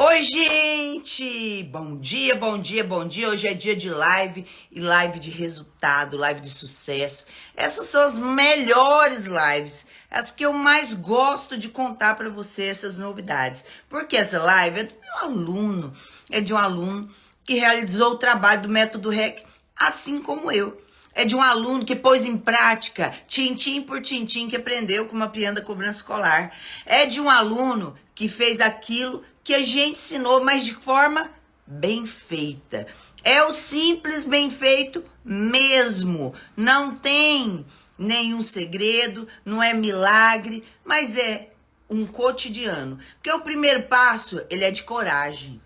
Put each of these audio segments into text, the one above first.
Oi, gente! Bom dia, bom dia, bom dia. Hoje é dia de live e live de resultado, live de sucesso. Essas são as melhores lives, as que eu mais gosto de contar para você, essas novidades. Porque essa live é do meu aluno, é de um aluno que realizou o trabalho do método REC, assim como eu. É de um aluno que pôs em prática, tintim por tintim, que aprendeu com uma pianda cobrança escolar. É de um aluno que fez aquilo que a gente ensinou, mas de forma bem feita. É o simples bem feito mesmo. Não tem nenhum segredo, não é milagre, mas é um cotidiano. Porque o primeiro passo, ele é de coragem.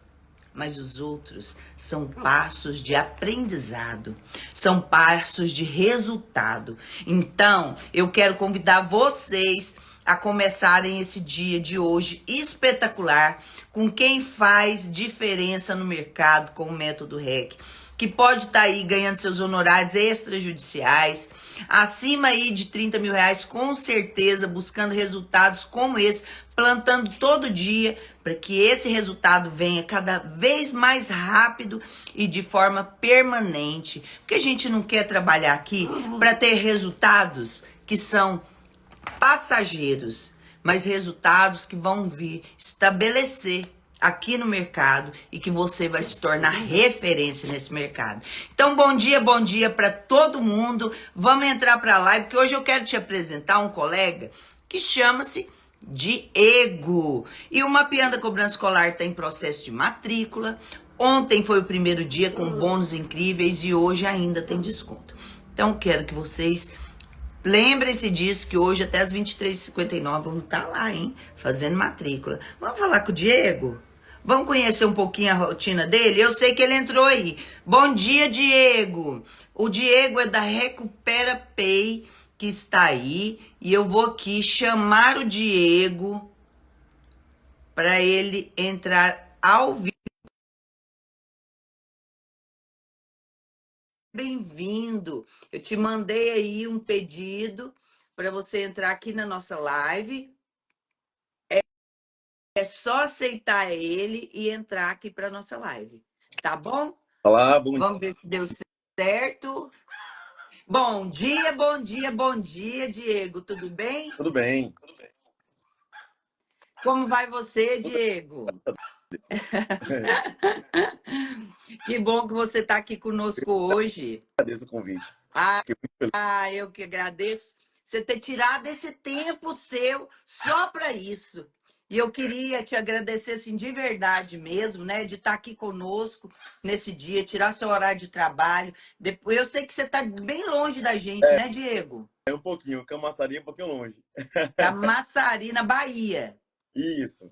Mas os outros são passos de aprendizado, são passos de resultado. Então, eu quero convidar vocês a começarem esse dia de hoje espetacular com quem faz diferença no mercado com o método REC, que pode estar aí ganhando seus honorários extrajudiciais, acima aí de 30 mil reais, com certeza, buscando resultados como esse, plantando todo dia, para que esse resultado venha cada vez mais rápido e de forma permanente. Porque a gente não quer trabalhar aqui para ter resultados que são passageiros, mas resultados que vão vir estabelecer aqui no mercado e que você vai se tornar referência nesse mercado. Então, bom dia para todo mundo. Vamos entrar para a live, que hoje eu quero te apresentar um colega que chama-se Diego. E o Mapeando a Cobrança Escolar está em processo de matrícula. Ontem foi o primeiro dia com bônus incríveis e hoje ainda tem desconto. Então, quero que vocês lembrem-se disso, que hoje até as 23h59 vamos estar lá, hein? Fazendo matrícula. Vamos falar com o Diego? Vamos conhecer um pouquinho a rotina dele? Eu sei que ele entrou aí. Bom dia, Diego! O Diego é da Recupera Pay, que está aí. E eu vou aqui chamar o Diego para ele entrar ao vivo. Bem-vindo! Eu te mandei aí um pedido para você entrar aqui na nossa live. É só aceitar ele e entrar aqui para nossa live, tá bom? Olá, bom dia. Vamos ver se deu certo. Bom dia, bom dia, bom dia, Diego. Tudo bem? Tudo bem? Como vai você, Tudo Diego? bem. Que bom que você está aqui conosco hoje. Agradeço o convite. Ah, Fiquei muito feliz. eu que agradeço você ter tirado esse tempo seu só para isso. E eu queria te agradecer assim, de verdade mesmo, né? De estar aqui conosco nesse dia, tirar seu horário de trabalho. Depois, eu sei que você está bem longe da gente, né, Diego? É um pouquinho, Camaçari é um pouquinho longe. Camaçari, na Bahia. Isso.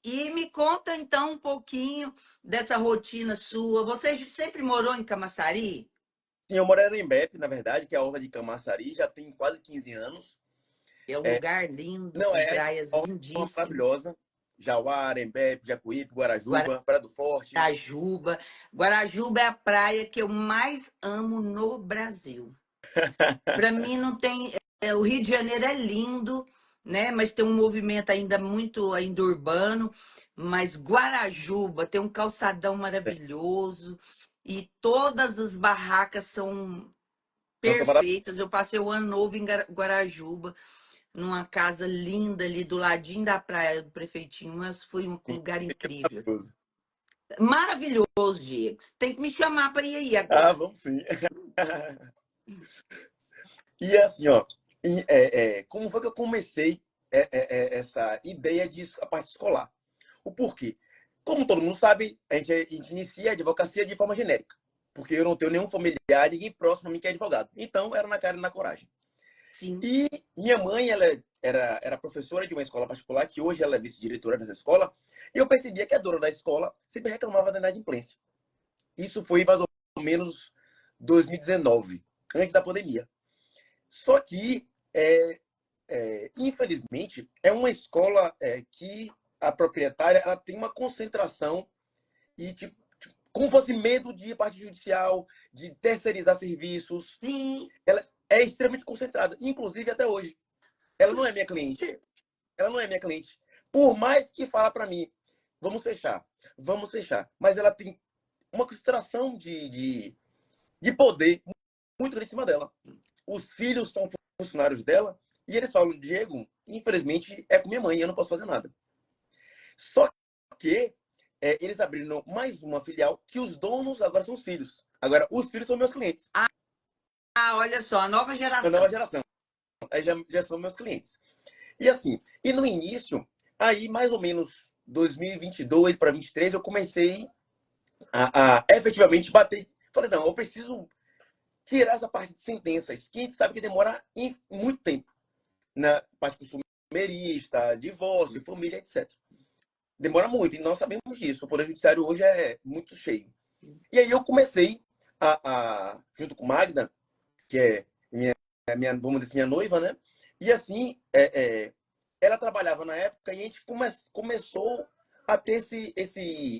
E me conta então um pouquinho dessa rotina sua. Você sempre morou em Camaçari? Sim, eu moro em Arembepe, na verdade, que é a orla de Camaçari, já tem quase 15 anos. É um lugar lindo, Não, com é praias uma lindíssimas. maravilhosa. Jauá, Arembepe, Jacuípe, Guarajuba, Praia do Forte. Guarajuba. Guarajuba é a praia que eu mais amo no Brasil. Para mim não tem. O Rio de Janeiro é lindo, né? Mas tem um movimento ainda muito ainda urbano. Mas Guarajuba tem um calçadão maravilhoso e todas as barracas são Nossa, perfeitas. Eu passei o ano novo em Guarajuba, numa casa linda ali do ladinho da praia do Prefeitinho, mas foi um lugar incrível. maravilhoso. Maravilhoso, Diego. Você tem que me chamar para ir aí Ah, agora. vamos sim. E assim, ó, como foi que eu comecei essa ideia de a parte escolar? O porquê? Como todo mundo sabe, a gente inicia a advocacia de forma genérica, porque eu não tenho nenhum familiar, ninguém próximo a mim que é advogado. Então, era na cara e na coragem. Sim. E minha mãe, ela era professora de uma escola particular, que hoje ela é vice-diretora dessa escola, e eu percebia que a dona da escola sempre reclamava da inadimplência. Isso foi mais ou menos 2019, antes da pandemia. Só que, infelizmente, é uma escola que a proprietária ela tem uma concentração e, tipo, como fosse medo de parte judicial, de terceirizar serviços. Sim. Ela é extremamente concentrada, inclusive até hoje. Ela não é minha cliente. Ela não é minha cliente. Por mais que fala para mim, vamos fechar. Mas ela tem uma concentração de poder muito grande em cima dela. Os filhos são funcionários dela e eles falam, Diego, infelizmente é com minha mãe, eu não posso fazer nada. Só que eles abriram mais uma filial que os donos agora são os filhos. Agora, os filhos são meus clientes. Ah, olha só, a nova A nova geração. geração. Aí já são meus clientes. E assim, e no início, aí mais ou menos 2022 para 2023, eu comecei a efetivamente bater. Falei, não, eu preciso tirar essa parte de sentenças, que a gente sabe que demora muito tempo. Na parte consumerista, divórcio, família, etc. Demora muito, e nós sabemos disso. O Poder Judiciário hoje é muito cheio. E aí eu comecei junto com Magda, que é vamos dizer, minha noiva, né? E assim, ela trabalhava na época e a gente começou a ter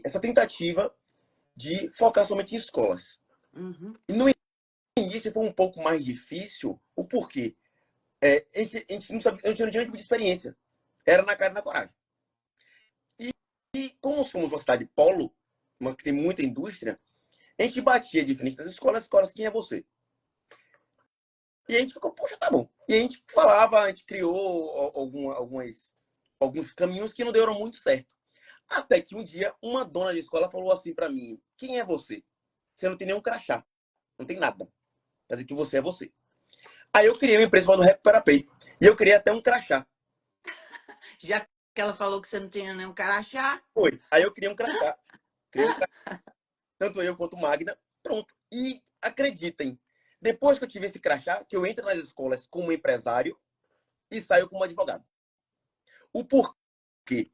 essa tentativa de focar somente em escolas. Uhum. E no início foi um pouco mais difícil. O porquê? A gente não sabia, eu não tinha nenhum tipo de experiência. Era na cara e na coragem. E como somos uma cidade polo, que tem muita indústria, a gente batia de frente das escolas, quem é você? E a gente ficou, poxa, tá bom. E a gente falava, a gente criou alguns caminhos que não deram muito certo. Até que um dia, uma dona de escola falou assim para mim, quem é você? Você não tem nenhum crachá, não tem nada. Quer dizer que você é você. Aí eu criei uma empresa chamada Recupera Pay. E eu criei até um crachá. Já que ela falou que você não tinha nenhum carachá. Foi. Aí eu criei um crachá. Tanto eu quanto Magna. Pronto. E acreditem, depois que eu tive esse crachá, que eu entro nas escolas como empresário e saio como advogado. O porquê?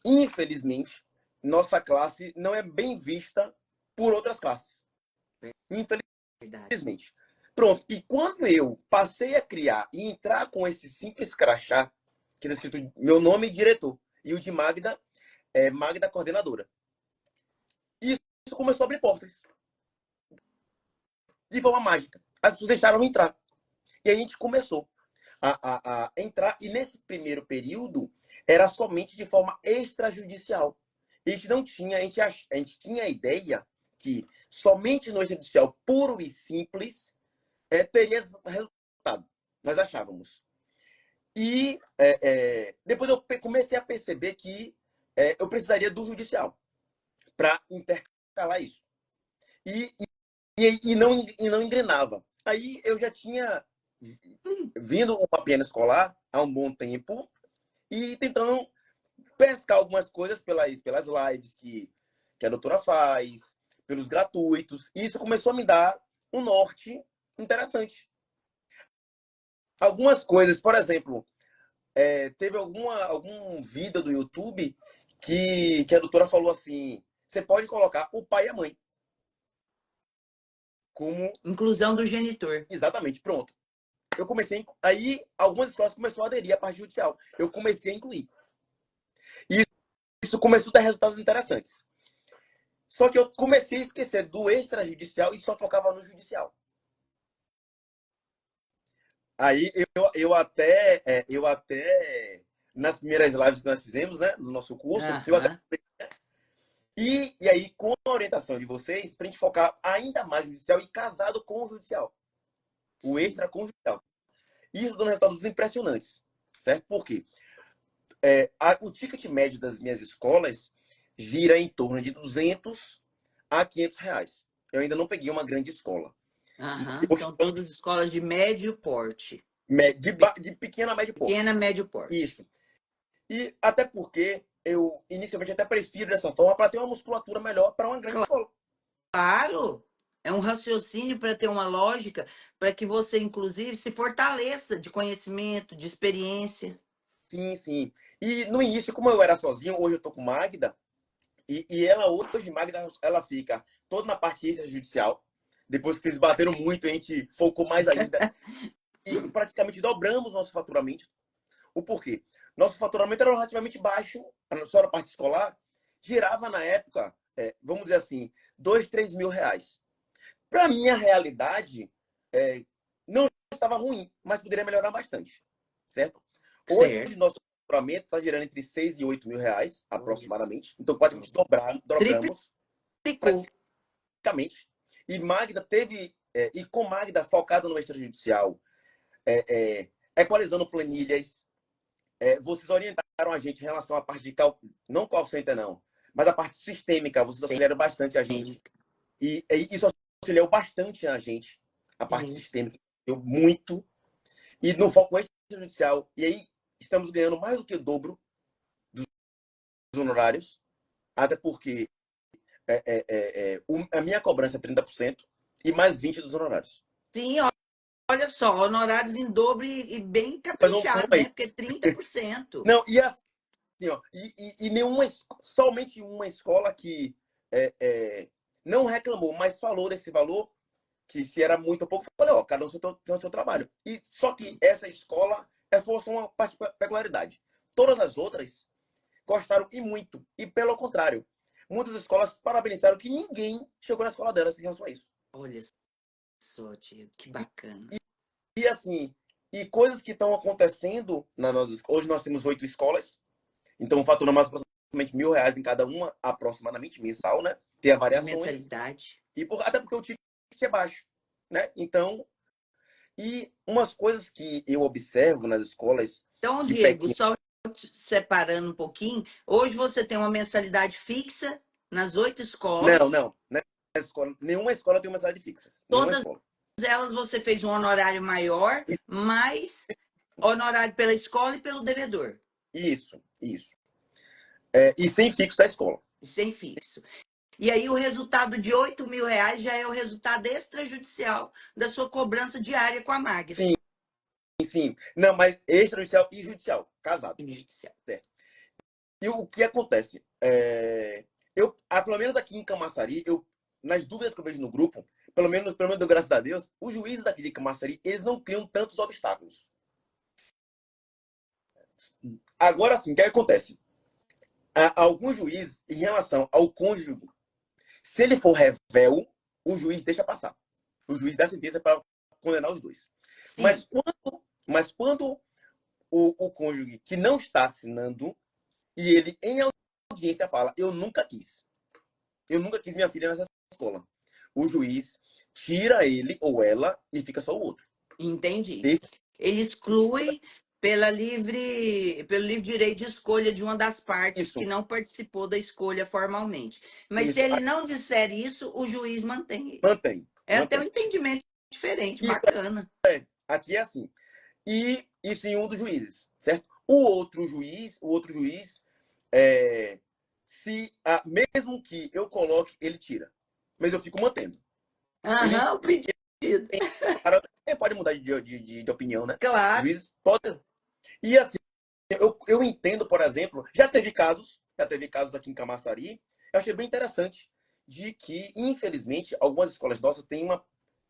Infelizmente, nossa classe não é bem vista por outras classes. Infelizmente. Pronto. E quando eu passei a criar e entrar com esse simples crachá, que está escrito meu nome e diretor, e o de Magda é Magda Coordenadora. Isso começou a abrir portas. De forma mágica. As pessoas deixaram entrar. E a gente começou a entrar. E nesse primeiro período, era somente de forma extrajudicial. A gente não tinha, a gente tinha a ideia que somente no extrajudicial puro e simples teria resultado. Nós achávamos. E depois eu comecei a perceber que eu precisaria do judicial para intercalar isso. E não engrenava. Aí eu já tinha vindo uma piano escolar há um bom tempo e tentando pescar algumas coisas pelas lives que a doutora faz, pelos gratuitos. E isso começou a me dar um norte interessante. Algumas coisas, por exemplo, teve algum vídeo do YouTube que a doutora falou assim, você pode colocar o pai e a mãe como... Inclusão do genitor. Exatamente, pronto. Eu comecei, aí algumas escolas começaram a aderir à parte judicial. Eu comecei a incluir. E isso começou a dar resultados interessantes. Só que eu comecei a esquecer do extrajudicial e só focava no judicial. Aí eu até nas primeiras lives que nós fizemos, né, no nosso curso, eu até e aí, com a orientação de vocês, para a gente focar ainda mais no judicial e casado com o judicial. O extra com o judicial. Isso dando resultados impressionantes. Certo? Por quê? O ticket médio das minhas escolas gira em torno de 200 a 500 reais. Eu ainda não peguei uma grande escola. São todas escolas de médio porte. De pequeno a médio porte. Pequena, médio porte. Isso. E até porque eu inicialmente até prefiro dessa forma para ter uma musculatura melhor para uma grande escola. Claro! É um raciocínio para ter uma lógica, para que você, inclusive, se fortaleça de conhecimento, de experiência. Sim, sim. E no início, como eu era sozinho, hoje eu tô com Magda, e ela hoje, Magda, ela fica toda na parte extrajudicial. Depois que vocês bateram muito, a gente focou mais ainda. E praticamente dobramos nosso faturamento. O porquê? Nosso faturamento era relativamente baixo, só na parte escolar, girava na época, vamos dizer assim, 2, 3 mil reais. Para minha realidade, não estava ruim, mas poderia melhorar bastante. Certo? Hoje, nosso faturamento está girando entre 6 e 8 mil reais, Olha só. aproximadamente. Então, quase que dobramos, Triplicou. praticamente. E Magda teve, e com Magda focada no extrajudicial, equalizando planilhas, vocês orientaram a gente em relação à parte de cálculo, não call center não, mas a parte sistêmica, vocês auxiliaram bastante a gente. E isso auxiliou bastante a gente, a parte Sim. sistêmica, eu muito. E no foco extrajudicial, e aí estamos ganhando mais do que o dobro dos honorários, até porque a minha cobrança é 30% e mais 20% dos honorários. Sim, olha só, honorários em dobro e bem Mas caprichado, né? Porque 30%. não, e assim, ó, e nenhuma, somente uma escola que não reclamou, mas falou desse valor, que se era muito ou pouco, eu falei, ó, cada um tem o seu trabalho. E só que essa escola foi uma peculiaridade. Todas as outras gostaram e muito. E pelo contrário, muitas escolas parabenizaram que ninguém chegou na escola delas em relação a isso. Olha só, tio, que bacana. E assim, e coisas que estão acontecendo na nossa. Hoje nós temos 8 escolas, então faturamos aproximadamente R$ 1.000 em cada uma, aproximadamente mensal, né? Tem a variações. Mensalidade. E até porque o ticket é baixo, né? Então, e umas coisas que eu observo nas escolas. Então, de Diego, pequeno... só separando um pouquinho, hoje você tem uma mensalidade fixa nas 8 escolas. Não. Nenhuma escola tem uma mensalidade fixa. Todas elas você fez um honorário maior, mais honorário pela escola e pelo devedor. Isso. E sem fixo da escola. Sem fixo. E aí o resultado de R$ 8.000 já é o resultado extrajudicial da sua cobrança diária com a Magda. Sim. Não, mas extrajudicial e judicial. Casado. Judicial. Certo. E o que acontece? Pelo menos aqui em Camaçari, nas dúvidas que eu vejo no grupo, pelo menos graças a Deus, os juízes daqui de Camaçari, eles não criam tantos obstáculos. Agora sim, o que acontece? Alguns juízes, em relação ao cônjuge, se ele for revel, o juiz deixa passar. O juiz dá sentença para condenar os dois. Mas quando o cônjuge que não está assinando, e ele em audiência fala, eu nunca quis minha filha nessa escola, o juiz tira ele ou ela e fica só o outro. Entendi. Ele exclui pelo livre direito de escolha de uma das partes que não participou da escolha formalmente. Mas se ele não disser isso, o juiz mantém. Mantém. Até um entendimento diferente, bacana. Aqui é assim. E isso em um dos juízes, certo? O outro juiz, mesmo que eu coloque, ele tira. Mas eu fico mantendo. O pedido. Pode mudar de opinião, né? Claro. Juízes podem. E assim, eu entendo, por exemplo, já teve casos aqui em Camaçari, eu achei bem interessante de que, infelizmente, algumas escolas nossas têm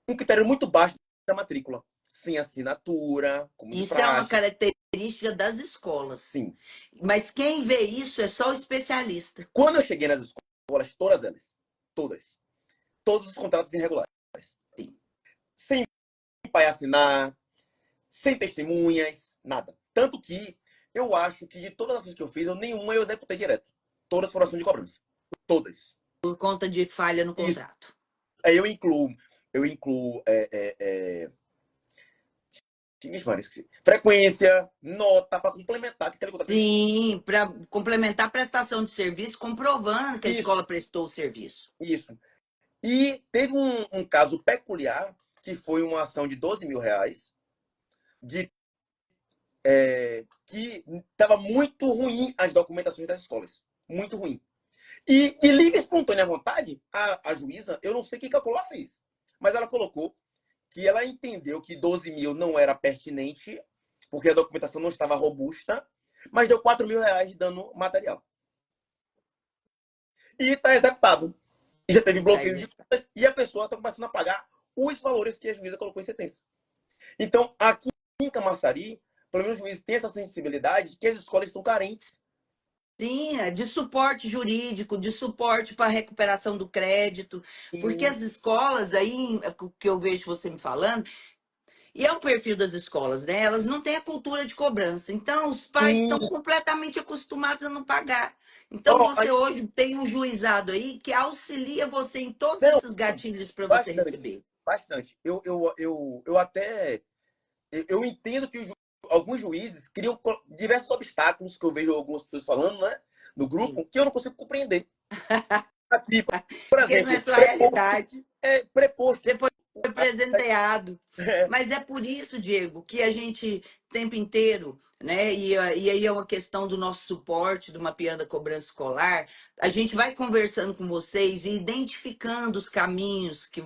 um critério muito baixo da matrícula. Sem assinatura, como isso é uma característica das escolas. Sim. Mas quem vê isso é só o especialista. Quando eu cheguei nas escolas, todas elas, todos os contratos irregulares. Sim. Sem pai assinar, sem testemunhas, nada. Tanto que eu acho que de todas as coisas que eu fiz, nenhuma eu executei direto. Todas foram ação de cobrança. Todas. Por conta de falha no contrato. Isso. Aí eu incluo frequência, nota, para complementar aquele contrato. Sim, para complementar a prestação de serviço, comprovando que a escola prestou o serviço. Isso. E teve um caso peculiar, que foi uma ação de R$ 12.000, que estava muito ruim as documentações das escolas. Muito ruim. E de livre e espontânea vontade, a juíza, eu não sei o que a Cola fez, mas ela colocou que ela entendeu que 12.000 não era pertinente, porque a documentação não estava robusta, mas deu R$ 4.000 de dano material. E está executado. E já teve bloqueio de contas, e a pessoa está começando a pagar os valores que a juíza colocou em sentença. Então, aqui em Camaçari, pelo menos o juiz tem essa sensibilidade que as escolas estão carentes. Sim, de suporte jurídico, de suporte para a recuperação do crédito. Sim. Porque as escolas aí, que eu vejo você me falando, E é o perfil das escolas, né? Elas não têm a cultura de cobrança. Então, os pais Sim. estão completamente acostumados a não pagar. Então, Ó, você hoje tem um juizado aí que auxilia você em todos não, esses gatilhos para você bastante, receber. bastante. Eu até eu entendo que alguns juízes criam diversos obstáculos que eu vejo algumas pessoas falando, né, no Sim. grupo, que eu não consigo compreender. Aqui, por Porque não é exemplo, sua realidade. preposto. Você foi presenteado. Mas é por isso, Diego, que a gente, o tempo inteiro, né? E aí é uma questão do nosso suporte, do Mapeando a Cobrança Escolar. A gente vai conversando com vocês e identificando os caminhos que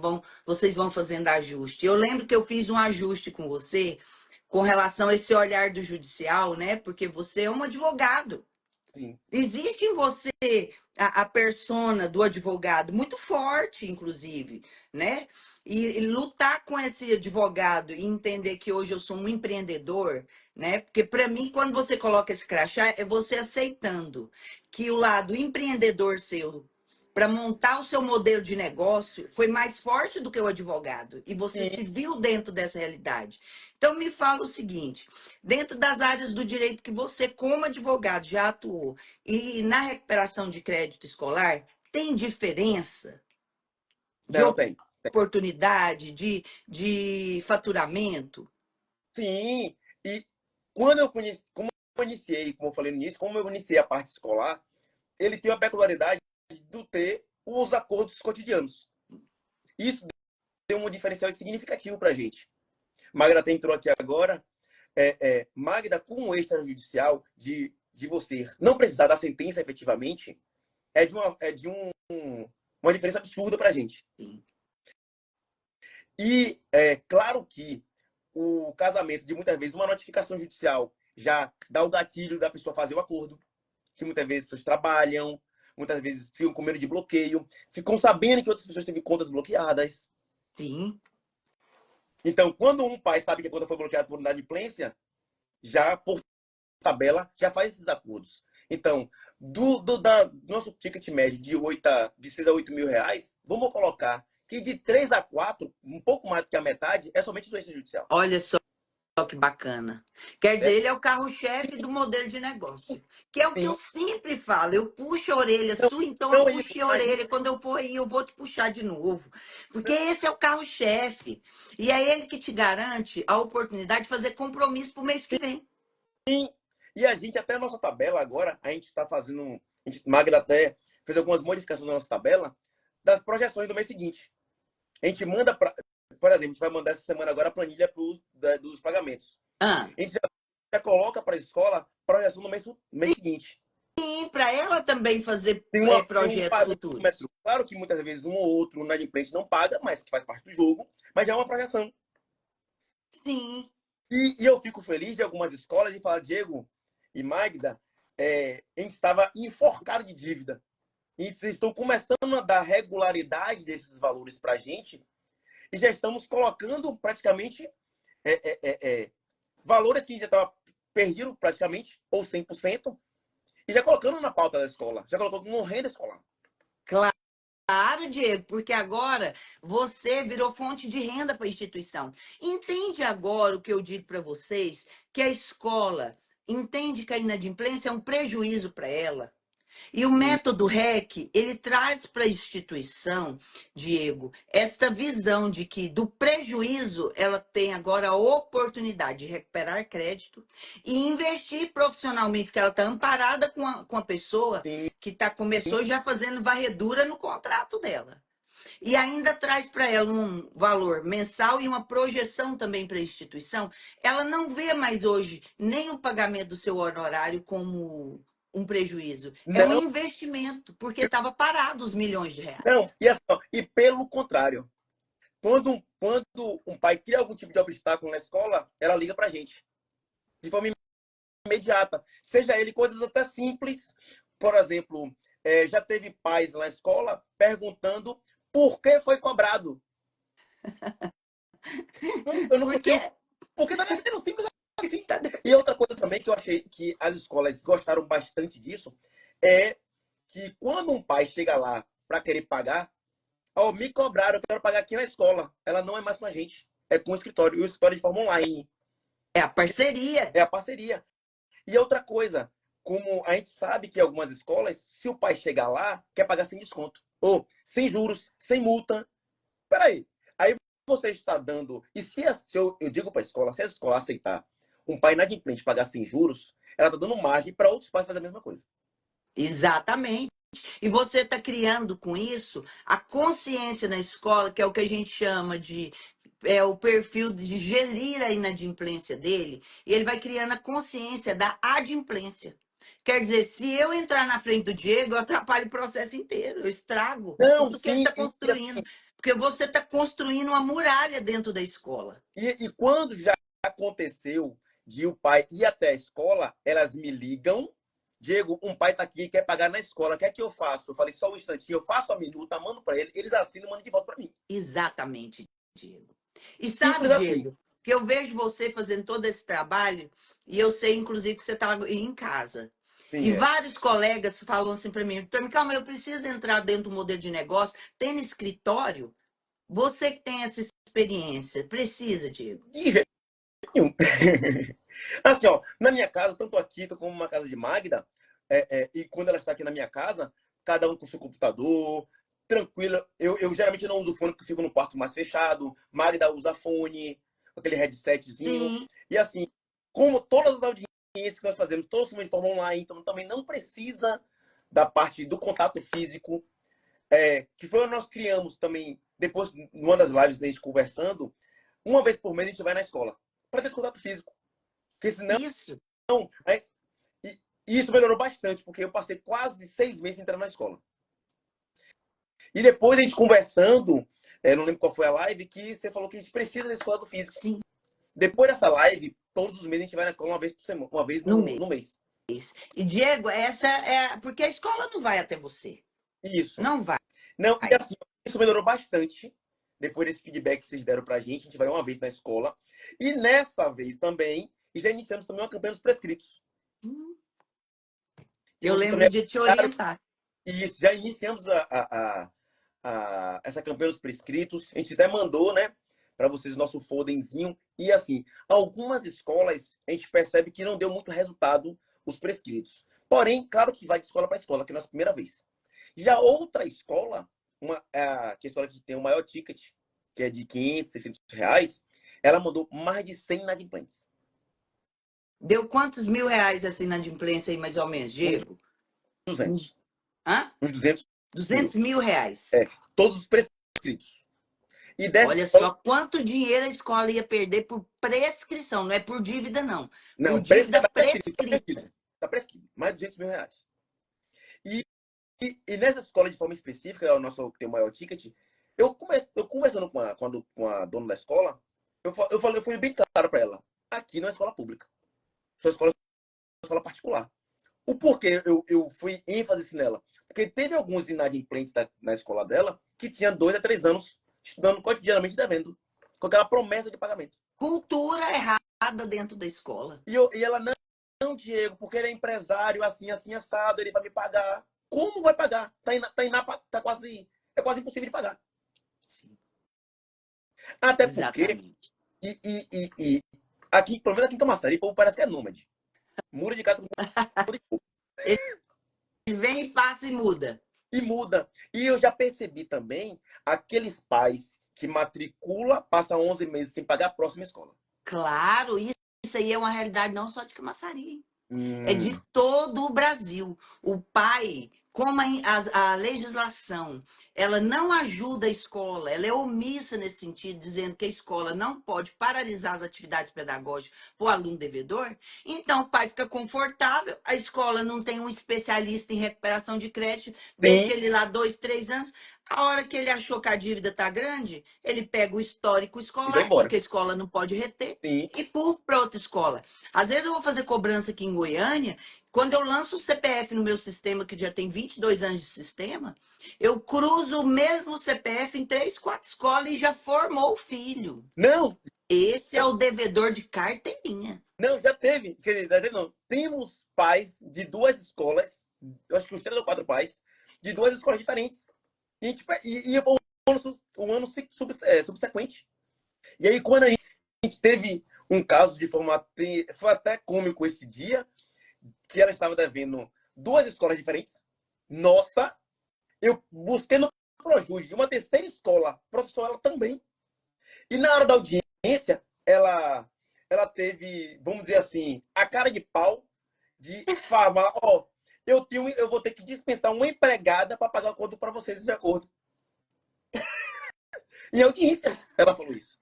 vocês vão fazendo ajuste. Eu lembro que eu fiz um ajuste com você com relação a esse olhar do judicial, né? Porque você é um advogado. Sim, Existe em você a persona do advogado, muito forte, inclusive, né? E lutar com esse advogado e entender que hoje eu sou um empreendedor, né? Porque para mim, quando você coloca esse crachá, é você aceitando que o lado empreendedor seu, para montar o seu modelo de negócio, foi mais forte do que o advogado. E você sim. se viu dentro dessa realidade. Então, me fala o seguinte: dentro das áreas do direito que você, como advogado, já atuou, e na recuperação de crédito escolar, tem diferença de Não, tem. oportunidade, de faturamento? Sim, e quando eu conheci, como eu iniciei, como eu falei no início, como eu iniciei a parte escolar, ele tem uma peculiaridade de ter os acordos cotidianos. Isso deu um diferencial significativo para a gente. Magda até entrou aqui agora. Magda, com o extrajudicial, de você não precisar da sentença efetivamente, uma diferença absurda para a gente. Sim. E é claro que o casamento, de muitas vezes, uma notificação judicial já dá o gatilho da pessoa fazer o acordo, que muitas vezes as pessoas trabalham, muitas vezes ficam com medo de bloqueio, ficam sabendo que outras pessoas têm contas bloqueadas. Sim. Então, quando um pai sabe que a conta foi bloqueada por inadimplência, já por tabela, já faz esses acordos. Então, do nosso ticket médio de 6 a 8 mil reais, vamos colocar que de 3 a 4, um pouco mais do que a metade, é somente doença judicial. Olha só que bacana. Quer dizer, Certo? ele é o carro-chefe do modelo de negócio. Que é o que eu Sim. sempre falo. Eu puxo a orelha Não, sua, então eu não é isso. puxei a A gente orelha. Quando eu for aí, eu vou te puxar de novo. Porque esse é o carro-chefe. E é ele que te garante a oportunidade de fazer compromisso para o mês que vem. E a gente, até a nossa tabela agora, a gente está fazendo. Magda até fez algumas modificações na nossa tabela das projeções do mês seguinte. A gente manda, por exemplo, a gente vai mandar essa semana agora a planilha dos pagamentos. Ah, A gente já coloca para a escola a projeção no mês seguinte. sim, para ela também fazer Tem um projetos futuros. parâmetro. Claro que muitas vezes um ou outro inadimplente não paga, mas que faz parte do jogo, mas já é uma projeção. Sim. E eu fico feliz de algumas escolas de falar, Diego e Magda, a gente estava enforcado de dívida. E vocês estão começando a dar regularidade desses valores para a gente e já estamos colocando praticamente valores que a gente já estava perdido praticamente, ou 100%, e já colocando na pauta da escola, já colocando como renda escolar. Claro, Diego, porque agora você virou fonte de renda para a instituição. Entende agora o que eu digo para vocês, que a escola entende que a inadimplência é um prejuízo para ela. E o Sim, método REC, ele traz para a instituição, Diego, esta visão de que do prejuízo ela tem agora a oportunidade de recuperar crédito e investir profissionalmente, porque ela está amparada com a pessoa sim, que começou já fazendo varredura no contrato dela. E ainda traz para ela um valor mensal e uma projeção também para a instituição. Ela não vê mais hoje nem o pagamento do seu honorário como um prejuízo. É um não, investimento, porque estava parado os milhões de não. reais. E, assim, ó, e pelo contrário, quando um pai cria algum tipo de obstáculo na escola, ela liga para a gente, de forma imediata. Seja ele coisas até simples. Por exemplo, já teve pais na escola perguntando por que foi cobrado. Eu não Porque consigo. Porque tá devendo simples assim. tá E outra coisa também que eu achei que as escolas gostaram bastante disso é que quando um pai chega lá para querer pagar, ó, me cobraram, eu quero pagar aqui na escola. Ela não é mais com a gente. é com o escritório. E o escritório de forma online. É a parceria. É a parceria. E outra coisa, como a gente sabe que algumas escolas, se o pai chegar lá, quer pagar sem desconto. Ou sem juros, sem multa. Peraí. Aí você está dando. E se eu digo para a escola, se a escola aceitar um pai inadimplente pagar sem juros, ela está dando margem para outros pais fazerem a mesma coisa. Exatamente. E você está criando com isso a consciência na escola, que é o que a gente chama de o perfil de gerir a inadimplência dele, e ele vai criando a consciência da adimplência. Quer dizer, se eu entrar na frente do Diego, eu atrapalho o processo inteiro, eu estrago Não, tudo que ele sim, está construindo. Porque você está construindo uma muralha dentro da escola. e quando já aconteceu de o pai ir até a escola, elas me ligam. Diego, um pai tá aqui, quer pagar na escola, o que é que eu faço? Eu falei, só um instantinho, eu faço a minuta, mando para ele, eles assinam e mandam de volta para mim. Exatamente, Diego. E sabe, Simples assim. Diego, que eu vejo você fazendo todo esse trabalho, e eu sei, inclusive, que você está em casa. Sim, E é. vários colegas falam assim para mim, calma, eu preciso entrar dentro do modelo de negócio, tem no escritório? Você que tem essa experiência, precisa, Diego. De jeito nenhum. Assim, ó, na minha casa, tanto aqui como na casa de Magda, e quando ela está aqui na minha casa, cada um com seu computador, tranquila. Eu geralmente não uso fone porque fico no quarto mais fechado. Magda usa fone, aquele headsetzinho. Sim, E assim, como todas as audiências que nós fazemos, todas são de forma online, então também não precisa da parte do contato físico, que foi onde nós criamos também, depois, numa das lives da gente conversando, uma vez por mês a gente vai na escola, para ter esse contato físico. Porque senão, isso. é, e isso melhorou bastante, porque eu passei quase 6 meses entrando na escola. E depois a gente conversando, não lembro qual foi a live, que você falou que a gente precisa da escola do físico. Sim, Depois dessa live, todos os meses a gente vai na escola uma vez por semana, uma vez no mês. no mês. E, Diego, essa é. Porque a escola não vai até você. Isso. Não vai. Não, e assim, isso melhorou bastante. Depois desse feedback que vocês deram pra gente vai uma vez na escola. E nessa vez também, já iniciamos também uma campanha dos prescritos. E Eu vocês lembro também de te ajudaram. orientar. E já iniciamos essa campanha dos prescritos. A gente até mandou, né, para vocês o nosso foldenzinho. E assim, algumas escolas a gente percebe que não deu muito resultado os prescritos. Porém, claro que vai de escola para escola, que é a nossa primeira vez. Já outra escola, que é a escola que tem o maior ticket, que é de 500, 600 reais, ela mandou mais de 100 inadimplentes. Deu quantos mil reais assim na inadimplência aí, mais ou menos, Uns Diego? 200. Hã? Uns 200 mil. 200 mil reais. Todos os prescritos. E dessa Olha escola, só quanto dinheiro a escola ia perder por prescrição. Não é por dívida, não. Por não, dívida está prescrito, está prescrita. prescrito. Está prescrito. Mais de 200 mil reais. E, e nessa escola, de forma específica, é o nosso que tem o maior ticket, eu conversando com a dona da escola, eu fui bem claro para ela. Aqui não é escola pública. Sua escola é escola particular. O porquê eu fui ênfase nela? Porque teve alguns inadimplentes na escola dela que tinha 2 a 3 anos estudando cotidianamente e devendo. Com aquela promessa de pagamento. Cultura errada dentro da escola. E ela, não, Diego, porque ele é empresário, assim, assim, assado, ele vai me pagar. Como vai pagar? É quase impossível de pagar. Sim, Até porque, exatamente. aqui, pelo menos aqui em Camaçari, o povo parece que é nômade. Mura de casa Ele vem e passa e muda. e muda. E eu já percebi também aqueles pais que matricula, passa 11 meses sem pagar a próxima escola. Claro, isso aí é uma realidade não só de Camaçari. É de Hum, todo o Brasil. O pai, como a legislação, ela não ajuda a escola, ela é omissa nesse sentido, dizendo que a escola não pode paralisar as atividades pedagógicas para o aluno devedor. Então, o pai fica confortável, a escola não tem um especialista em recuperação de crédito, deixa sim, ele lá 2, 3 anos. A hora que ele achou que a dívida está grande, ele pega o histórico e vai escolar, embora. porque a escola não pode reter, Sim. e puf para outra escola. Às vezes eu vou fazer cobrança aqui em Goiânia, quando eu lanço o CPF no meu sistema, que já tem 22 anos de sistema, eu cruzo o mesmo CPF em 3, 4 escolas e já formou o filho. Não, Esse é o devedor de carteirinha. não, já teve. Quer dizer, já teve, não. Temos pais de 2 escolas, eu acho que uns 3 ou 4 pais, de 2 escolas diferentes. E foi o ano subsequente. E aí, quando a gente teve um caso de formato, foi até cômico esse dia, que ela estava devendo duas escolas diferentes. Nossa, eu busquei no Projude uma terceira escola, processou ela também. E na hora da audiência, ela teve, vamos dizer assim, a cara de pau de falar, ó, eu vou ter que dispensar uma empregada para pagar o acordo para vocês de acordo. Em audiência, ela falou isso.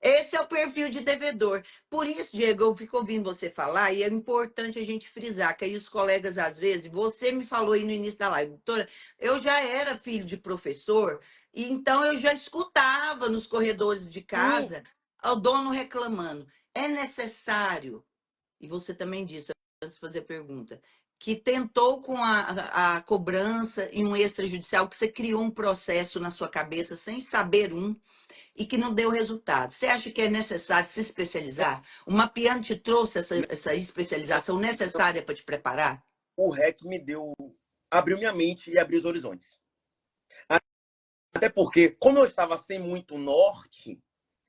Esse é o perfil de devedor. Por isso, Diego, eu fico ouvindo você falar e é importante a gente frisar que aí os colegas, às vezes, você me falou aí no início da live, doutora, eu já era filho de professor, e então eu já escutava nos corredores de Sim, casa o dono reclamando. É necessário, e você também disse, antes de fazer a pergunta, que tentou com a cobrança em um extrajudicial, que você criou um processo na sua cabeça sem saber e que não deu resultado. Você acha que é necessário se especializar? O mapeando te trouxe essa especialização necessária para te preparar? o REC me deu, abriu minha mente e abriu os horizontes. Até porque, como eu estava sem muito norte,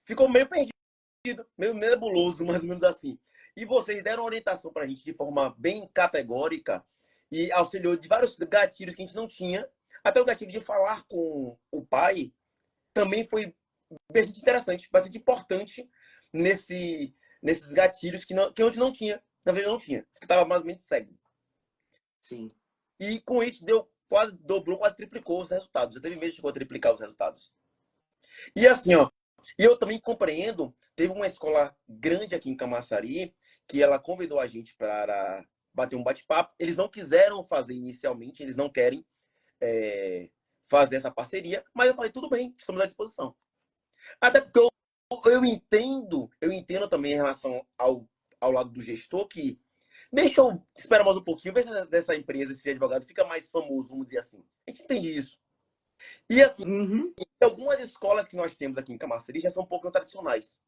ficou meio perdido, meio nebuloso, mais ou menos assim. E vocês deram orientação para a gente de forma bem categórica e auxiliou de vários gatilhos que a gente não tinha. Até o gatilho de falar com o pai também foi bastante interessante, bastante importante nesses gatilhos que hoje não tinha. Na verdade, não tinha. Estava mais ou menos cego. Sim. E com isso, deu quase dobrou, quase triplicou os resultados. Já teve meses de triplicar os resultados. E assim, ó, e eu também compreendo, teve uma escola grande aqui em Camaçari, que ela convidou a gente para bater um bate-papo. Eles não quiseram fazer inicialmente, eles não querem fazer essa parceria, mas eu falei, tudo bem, estamos à disposição. Até porque eu entendo também em relação ao lado do gestor que deixa eu esperar mais um pouquinho, ver se dessa empresa, esse advogado fica mais famoso, vamos dizer assim. A gente entende isso. E assim, Uhum. algumas escolas que nós temos aqui em Camaçari já são um pouco tradicionais.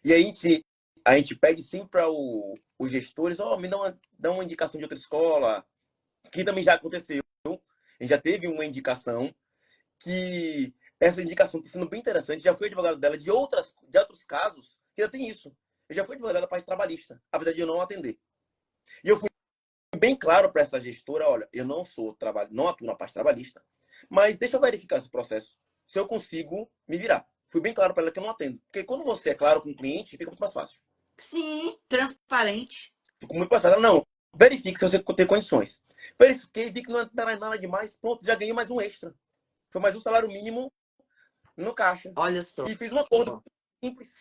E a gente pede sempre para os gestores, me dá uma indicação de outra escola, que também já aconteceu. A gente já teve uma indicação que essa indicação está sendo bem interessante. Já fui advogado dela de outros casos que já tem isso. Eu já fui advogado dela da parte trabalhista, apesar de eu não atender. E eu fui bem claro para essa gestora, olha, eu não atuo na parte trabalhista, mas deixa eu verificar esse processo, se eu consigo me virar. Fui bem claro para ela que eu não atendo. Porque quando você é claro com o cliente, fica muito mais fácil. Sim, transparente. Fica muito mais fácil. Ela, não, verifique se você tem condições. Verifiquei, vi que não era nada demais, pronto, já ganhei mais um extra. Foi mais um salário mínimo no caixa. Olha só. E fiz um acordo simples.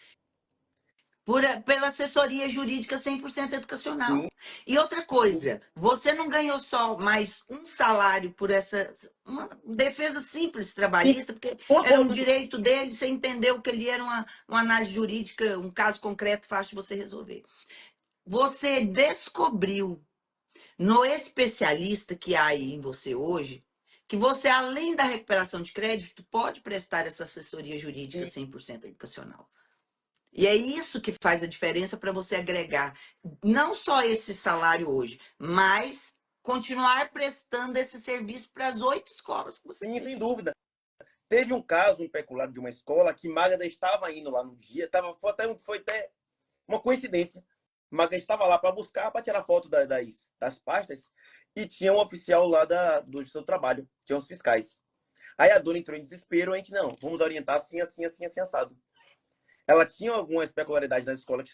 Pela assessoria jurídica 100% Sim, educacional. E outra coisa, você não ganhou só mais um salário por essa uma defesa simples sim, trabalhista, porque um era um acordo. direito dele, você entendeu que ele era uma análise jurídica, um caso concreto fácil de você resolver. Você descobriu no especialista que há aí em você hoje, que você, além da recuperação de crédito, pode prestar essa assessoria jurídica Sim, 100% educacional. E é isso que faz a diferença para você agregar não só esse salário hoje, mas continuar prestando esse serviço para as 8 escolas que você sim, tem. sem dúvida. Teve um caso em peculiar de uma escola que Magda estava indo lá no dia, foi até uma coincidência. Magda estava lá para buscar, para tirar foto das pastas, e tinha um oficial lá do seu trabalho, tinha uns fiscais. Aí a dona entrou em desespero, a gente, não, vamos orientar assim, assim, assim, assim, assado. Ela tinha algumas peculiaridades na escola que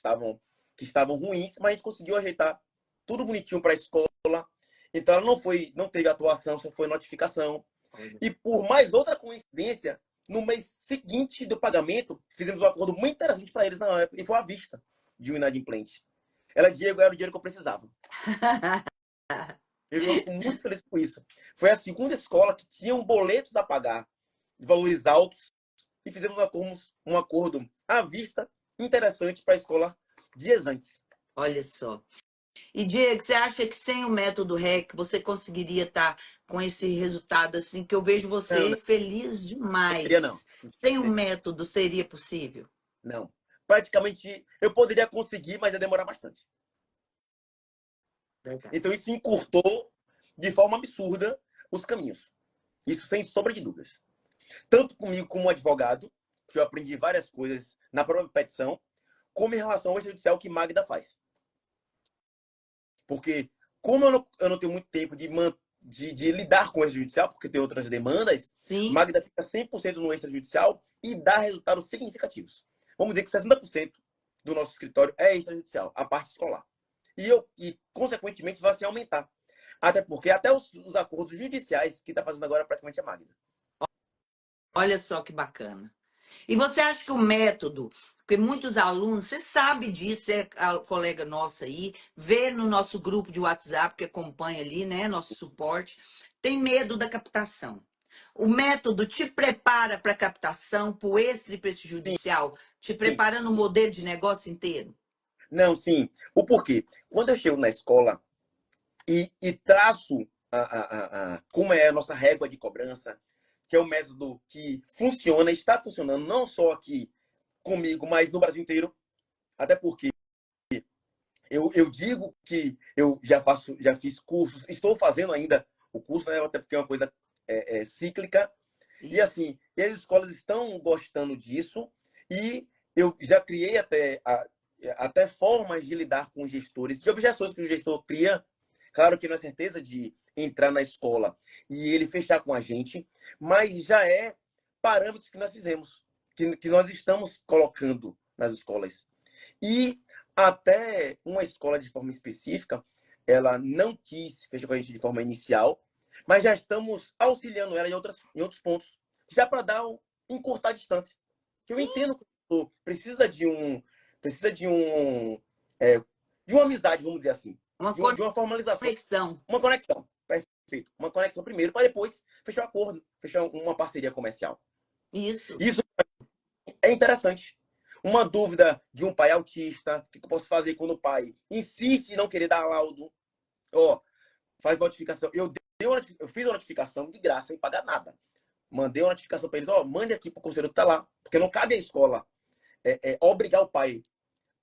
estavam ruins, mas a gente conseguiu ajeitar tudo bonitinho para a escola. Então ela não teve atuação, só foi notificação. E por mais outra coincidência, no mês seguinte do pagamento, fizemos um acordo muito interessante para eles na época, e foi à vista de um inadimplente. Ela, Diego, era o dinheiro que eu precisava. Eu fico muito feliz com isso. Foi a segunda escola que tinham boletos a pagar, de valores altos, e fizemos um acordo à vista interessante para a escola dias antes. Olha só. E Diego, você acha que sem o método REC você conseguiria estar com esse resultado assim, que eu vejo Não, você não feliz seria não. demais? Sem o método seria possível? Não. Praticamente eu poderia conseguir, mas ia demorar bastante. Verdade. Então isso encurtou de forma absurda os caminhos. Isso sem sombra de dúvidas. Tanto comigo como advogado, que eu aprendi várias coisas na própria petição, como em relação ao extrajudicial que Magda faz. Porque, como eu não tenho muito tempo de lidar com o extrajudicial, porque tem outras demandas, Sim. Magda fica 100% no extrajudicial e dá resultados significativos. Vamos dizer que 60% do nosso escritório é extrajudicial, a parte escolar. E consequentemente, vai se aumentar. Até porque até os acordos judiciais que está fazendo agora praticamente a Magda. Olha só que bacana. E você acha que o método, porque muitos alunos, você sabe disso, é a colega nossa aí, vê no nosso grupo de WhatsApp que acompanha ali, né, nosso suporte, tem medo da captação. O método te prepara para a captação, para o extra e para esse Sim, judicial, te sim. preparando o modelo de negócio inteiro? Não, sim. O porquê? Quando eu chego na escola e traço como é a nossa régua de cobrança, que é um método que funciona, está funcionando não só aqui comigo, mas no Brasil inteiro, até porque eu digo que eu já fiz cursos, estou fazendo ainda o curso, né, até porque é uma coisa cíclica, e Isso. assim, e as escolas estão gostando disso, e eu já criei até formas de lidar com gestores, de objeções que o gestor cria. Claro que não é certeza de entrar na escola e ele fechar com a gente, mas já é parâmetros que nós fizemos, que nós estamos colocando nas escolas. E até uma escola de forma específica, ela não quis fechar com a gente de forma inicial, mas já estamos auxiliando ela em outros pontos, já para encurtar a distância. Que eu entendo que o precisa precisa é, de uma amizade, vamos dizer assim, Uma de uma formalização, conexão. uma conexão. Perfeito. Uma conexão primeiro, para depois fechar um acordo, fechar uma parceria comercial. Isso. Isso é interessante. Uma dúvida de um pai autista, o que eu posso fazer quando o pai insiste em não querer dar laudo? Ó, faz notificação. Eu fiz uma notificação de graça, sem pagar nada. Mandei uma notificação para eles, ó, mande aqui para o conselheiro que tá lá. Porque não cabe à escola obrigar o pai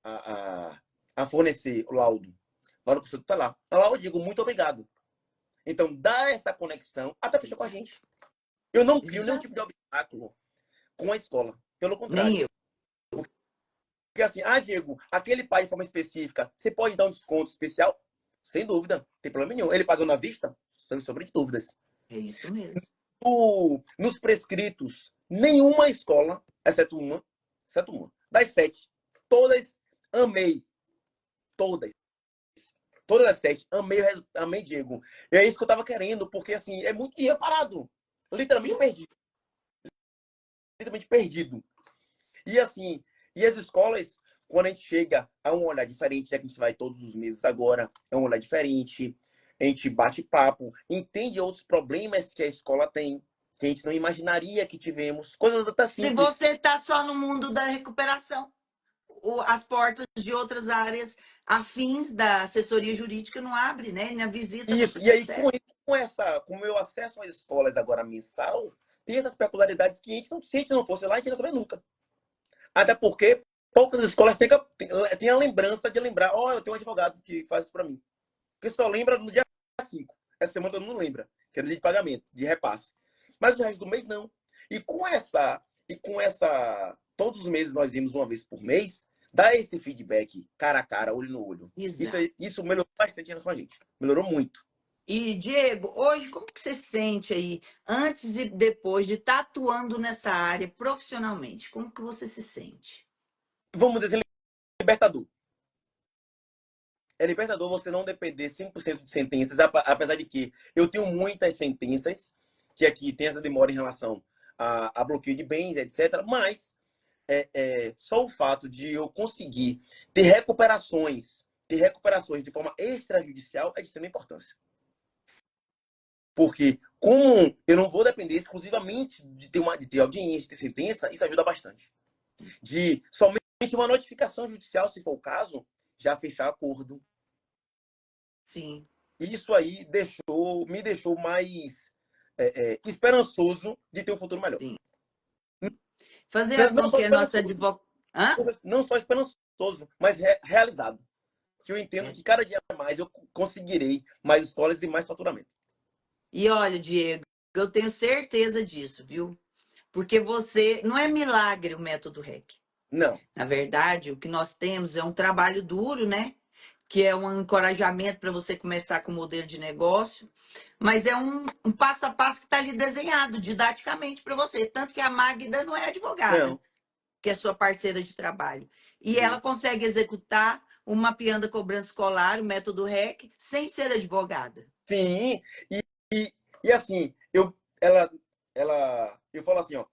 a fornecer o laudo. Vai no conselheiro que tá lá. Lá eu digo, muito obrigado. Então, dá essa conexão até fechar com a gente. Eu não crio nenhum Exato. tipo de obstáculo com a escola. Pelo Nem contrário. eu. Porque assim, Diego, aquele pai de forma específica, você pode dar um desconto especial? Sem dúvida, não tem problema nenhum. Ele pagando à vista? Sem sombra de dúvidas. É isso mesmo. Nos prescritos, nenhuma escola, exceto uma, das 7, todas amei. Todas. Todas as 7, amei Diego. E é isso que eu tava querendo, porque assim, é muito dinheiro parado. Literalmente Sim. perdido. Literalmente perdido. E assim, e as escolas, quando a gente chega a um olhar diferente, já que a gente vai todos os meses agora, é um olhar diferente, a gente bate papo, entende outros problemas que a escola tem, que a gente não imaginaria que tivemos, coisas até Se simples. você está só no mundo da recuperação, as portas de outras áreas afins da assessoria jurídica não abrem, né? E na visita Isso, você e aí percebe. com o meu acesso às escolas agora mensal, tem essas peculiaridades que se a gente não fosse lá, a gente não saber nunca. Até porque poucas escolas têm a lembrança de lembrar, eu tenho um advogado que faz isso para mim. Porque só lembra no dia 5. Essa semana todo mundo lembra, que é dia de pagamento, de repasse. Mas o resto do mês não. E com essa, todos os meses nós vimos uma vez por mês, dá esse feedback cara a cara, olho no olho. Exato. Isso melhorou bastante em relação a gente. Melhorou muito. E, Diego, hoje, como que você se sente aí, antes e depois de estar atuando nessa área profissionalmente? Como que você se sente? Vamos dizer, libertador. É libertador você não depender 100% de sentenças, apesar de que eu tenho muitas sentenças, que aqui tem essa demora em relação a bloqueio de bens, etc. Mas só o fato de eu conseguir ter recuperações de forma extrajudicial é de extrema importância. Porque, como eu não vou depender exclusivamente de ter audiência, de ter sentença, isso ajuda bastante. De somente uma notificação judicial, se for o caso, já fechar acordo. Sim. Isso aí me deixou mais esperançoso de ter um futuro melhor. Sim. Fazer Não com só que a nossa esperançoso, advogada. Hã? não só esperançoso, mas realizado. Que eu entendo que cada dia mais eu conseguirei mais escolas e mais faturamento. E olha, Diego, eu tenho certeza disso, viu? Porque você. Não é milagre o método REC. Não. Na verdade, o que nós temos é um trabalho duro, né? Que é um encorajamento para você começar com o modelo de negócio, mas é um passo a passo que está ali desenhado didaticamente para você. Tanto que a Magda não é advogada, Não. que é sua parceira de trabalho. E ela Uhum. consegue executar o mapeando a cobrança escolar, o método REC, sem ser advogada. Sim. E assim, eu falo assim, ó,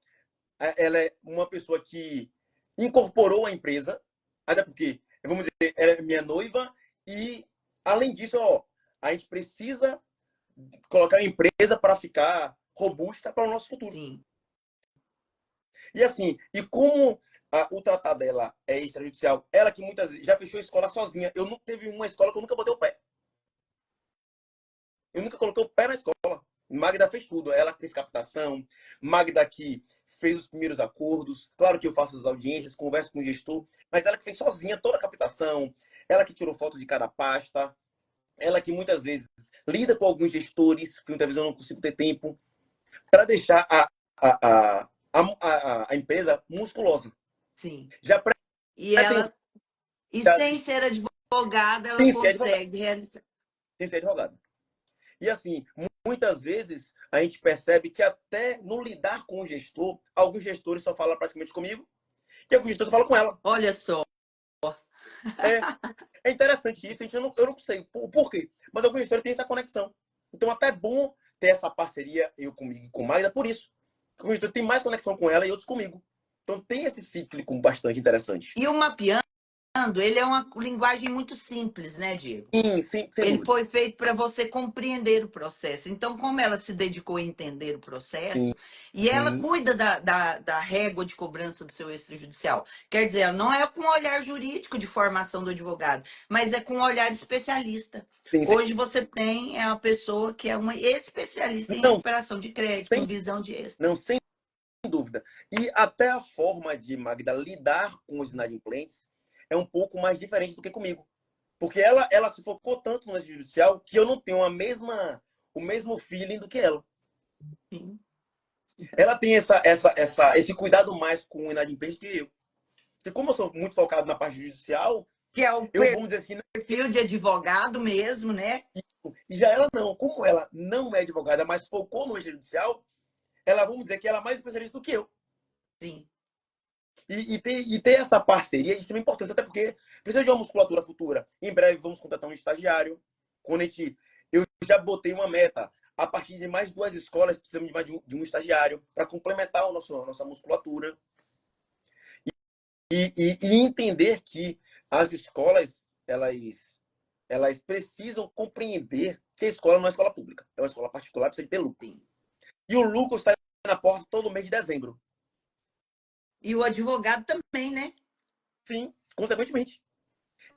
ela é uma pessoa que incorporou a empresa, até porque, vamos dizer, ela é minha noiva, e além disso, ó, a gente precisa colocar a empresa para ficar robusta para o nosso futuro. Sim, E assim, e como o tratado dela é extrajudicial, ela que muitas vezes já fechou a escola sozinha, eu nunca teve uma escola que eu nunca botei o pé. Eu nunca coloquei o pé na escola. Magda fez tudo. Ela fez captação, Magda que fez os primeiros acordos. Claro que eu faço as audiências, converso com o gestor, mas ela que fez sozinha toda a captação, ela que tirou foto de cada pasta, ela que muitas vezes lida com alguns gestores, que muitas vezes eu não consigo ter tempo, para deixar a empresa musculosa. sim. Já E pretendo, ela, e já, sem ser advogada, ela sem ser advogado, consegue realizar. sem ser advogado. E assim, muitas vezes a gente percebe que até no lidar com o gestor, alguns gestores só falam praticamente comigo e alguns gestores só falam com ela. Olha só. É, é interessante isso, eu não sei o porquê, mas alguns gestores têm essa conexão. Então até é bom ter essa parceria, eu comigo e com Magda, por isso. Porque o gestor tem mais conexão com ela e outros comigo. Então tem esse cíclico bastante interessante. E o mapeando, ele é uma linguagem muito simples, né, Diego? Sim, sem Ele dúvida. foi feito para você compreender o processo. Então, como ela se dedicou a entender o Sim, processo, e ela sim, cuida da régua de cobrança do seu extrajudicial. Quer dizer, ela não é com o olhar jurídico de formação do advogado, mas é com o olhar especialista. sim. Hoje você tem uma pessoa que é uma especialista em Não, recuperação de crédito, em sem, visão de extra. não, sem dúvida. E até a forma de Magda lidar com os inadimplentes é um pouco mais diferente do que comigo. Porque ela se focou tanto no judicial que eu não tenho o mesmo feeling do que ela. Sim. Ela tem esse cuidado mais com o inadimplente que eu. Porque como eu sou muito focado na parte judicial, Que é o eu vou dizer assim, perfil de advogado mesmo, né? e já ela não. Como ela não é advogada, mas focou no judicial, ela, vamos dizer que ela é mais especialista do que eu. Sim. E ter essa parceria é de extrema importância, até porque precisa de uma musculatura futura. Em breve vamos contratar um estagiário. Quando eu já botei uma meta. A partir de mais 2 escolas, precisamos de mais de um estagiário para complementar a nossa musculatura. E entender que as escolas, elas precisam compreender que a escola não é escola pública. É uma escola particular, precisa ter lucro. Sim. E o lucro está na porta todo mês de dezembro. E o advogado também, né? Sim, consequentemente.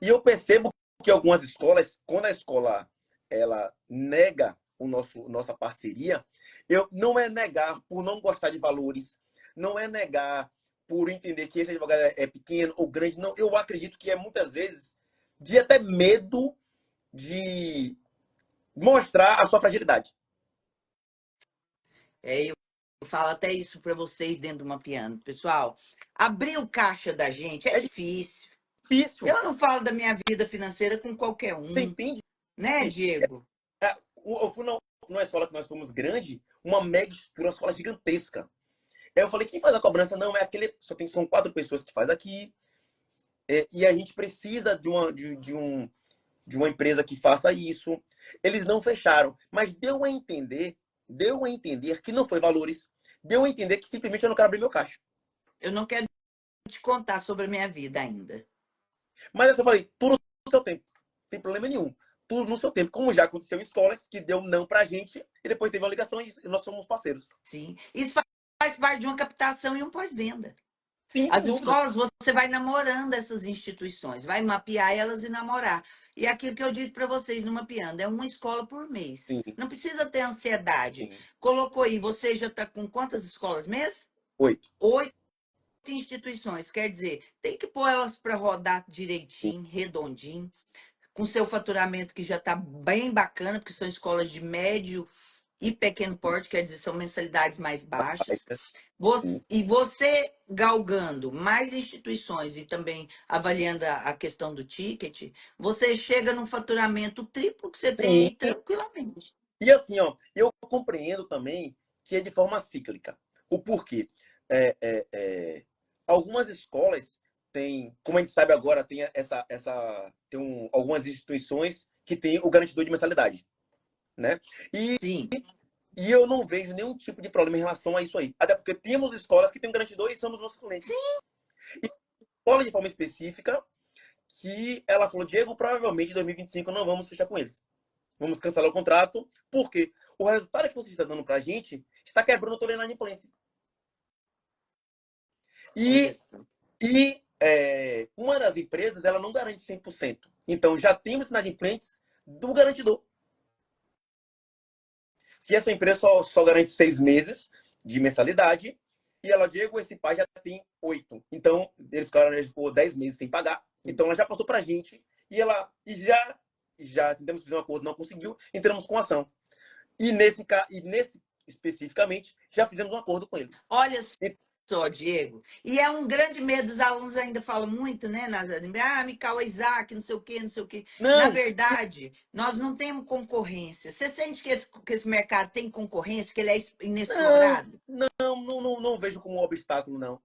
E eu percebo que algumas escolas, quando a escola ela nega nossa parceria, não é negar por não gostar de valores, não é negar por entender que esse advogado é pequeno ou grande, não. Eu acredito que é muitas vezes de até medo de mostrar a sua fragilidade. Eu falo até isso para vocês dentro do Mapeando. Pessoal, abrir o caixa da gente é É difícil. difícil. Eu não falo da minha vida financeira com qualquer Você um, entende? né, Diego? Eu fui numa escola que nós fomos grande, uma mega estrutura, uma escola gigantesca. Aí eu falei, quem faz a cobrança? Não, é aquele. São 4 pessoas que faz aqui. E a gente precisa de uma empresa que faça isso. Eles não fecharam, mas deu a entender que não foi valores. Deu a entender que simplesmente eu não quero abrir meu caixa. Eu não quero te contar sobre a minha vida ainda. Mas eu falei, tudo no seu tempo. Não tem problema nenhum. Tudo no seu tempo. Como já aconteceu em escolas, que deu não pra gente, e depois teve uma ligação e nós somos parceiros. Sim. Isso faz parte de uma captação e um pós-venda. Sim, sem As dúvida. escolas, você vai namorando essas instituições, vai mapear elas e namorar. E aquilo que eu digo para vocês no Mapeando, é uma escola por mês. Sim, Não precisa ter ansiedade. sim. Colocou aí, você já está com quantas escolas mês? 8. 8 instituições. Quer dizer, tem que pôr elas para rodar Sim, direitinho, redondinho, com seu faturamento que já está bem bacana, porque são escolas de médio e pequeno porte, quer dizer, são mensalidades mais baixas. Sim. E você galgando mais instituições e também avaliando a questão do ticket, você chega num faturamento triplo que você tem Sim. aí tranquilamente. E assim, ó, eu compreendo também que é de forma cíclica. O porquê? É, é, é, algumas escolas têm, como a gente sabe agora, tem algumas instituições que têm o garantidor de mensalidade, né? E, Sim, e eu não vejo nenhum tipo de problema em relação a isso aí. Até porque temos escolas que têm um garantidor e são os nossos clientes. E escola de forma específica que ela falou, Diego, provavelmente em 2025 não vamos fechar com eles. Vamos cancelar o contrato, porque o resultado que você está dando para a gente está quebrando toda a inadimplência. olha E, só. uma das empresas ela não garante 100%. Então, já temos inadimplentes do garantidor. Que essa empresa só garante 6 meses de mensalidade, e ela, Diego, esse pai já tem 8. Então, ele ficou 10 meses sem pagar. Então, ela já passou para a gente, já tentamos fazer um acordo, não conseguiu, entramos com ação. E nesse especificamente, já fizemos um acordo com ele. Olha E, só, Diego. E é um grande medo, os alunos ainda falam muito, né, Nazaré? Ah, Mical, Isaac, não sei o quê, não sei o quê. Na não, verdade, nós não temos concorrência. Você sente que esse mercado tem concorrência, que ele é não, inexplorado? não vejo como um obstáculo, não.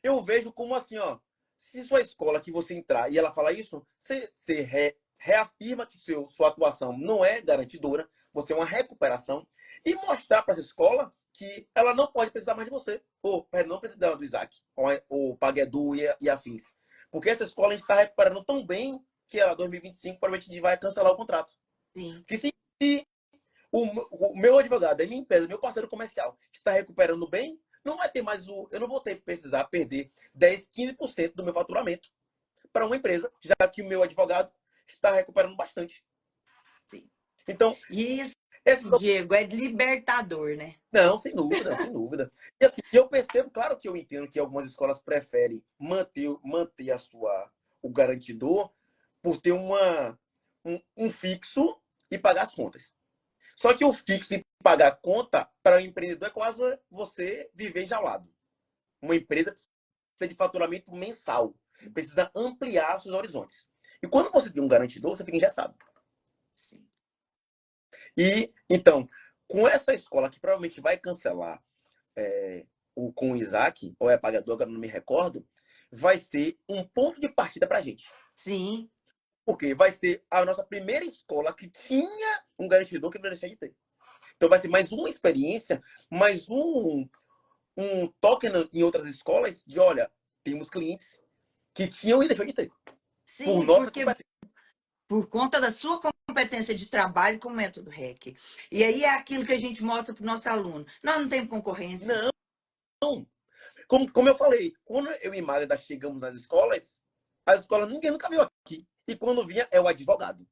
Eu vejo como assim, ó. Se sua escola que você entrar e ela fala isso, você reafirma que sua atuação não é garantidora, você é uma recuperação, e mostrar para essa escola que ela não pode precisar mais de você. Ou não precisa do Isaac, ou Paguedu e afins. Porque essa escola a gente está recuperando tão bem que ela, 2025, provavelmente a gente vai cancelar o contrato. Sim. Porque se o meu advogado, a minha empresa, meu parceiro comercial, está recuperando bem, não vai ter mais eu não vou ter que precisar perder 10, 15% do meu faturamento para uma empresa, já que o meu advogado está recuperando bastante. Sim. Então, E isso, esses, Diego, é libertador, né? não, sem dúvida, sem dúvida. E assim, eu percebo, claro que eu entendo que algumas escolas preferem manter o garantidor por ter um fixo e pagar as contas. Só que o fixo e pagar a conta para o empreendedor é quase você viver enjaulado. Uma empresa precisa de faturamento mensal, precisa ampliar seus horizontes. E quando você tem um garantidor, você fica engessado. Sim. E então, com essa escola que provavelmente vai cancelar com o Isaac, ou é pagador, agora não me recordo, vai ser um ponto de partida para a gente. Sim. Porque vai ser a nossa primeira escola que tinha um garantidor que não deixa de ter. Então vai ser mais uma experiência, mais um toque em outras escolas de, olha, temos clientes que tinham e deixou de ter. Por Sim, nossa porque competência. por conta da sua competência de trabalho com o método REC. E aí é aquilo que a gente mostra para o nosso aluno. Nós não temos concorrência. Não. Como eu falei, quando eu e Magda chegamos nas escolas, as escolas ninguém nunca viu aqui. E quando vinha, é o advogado.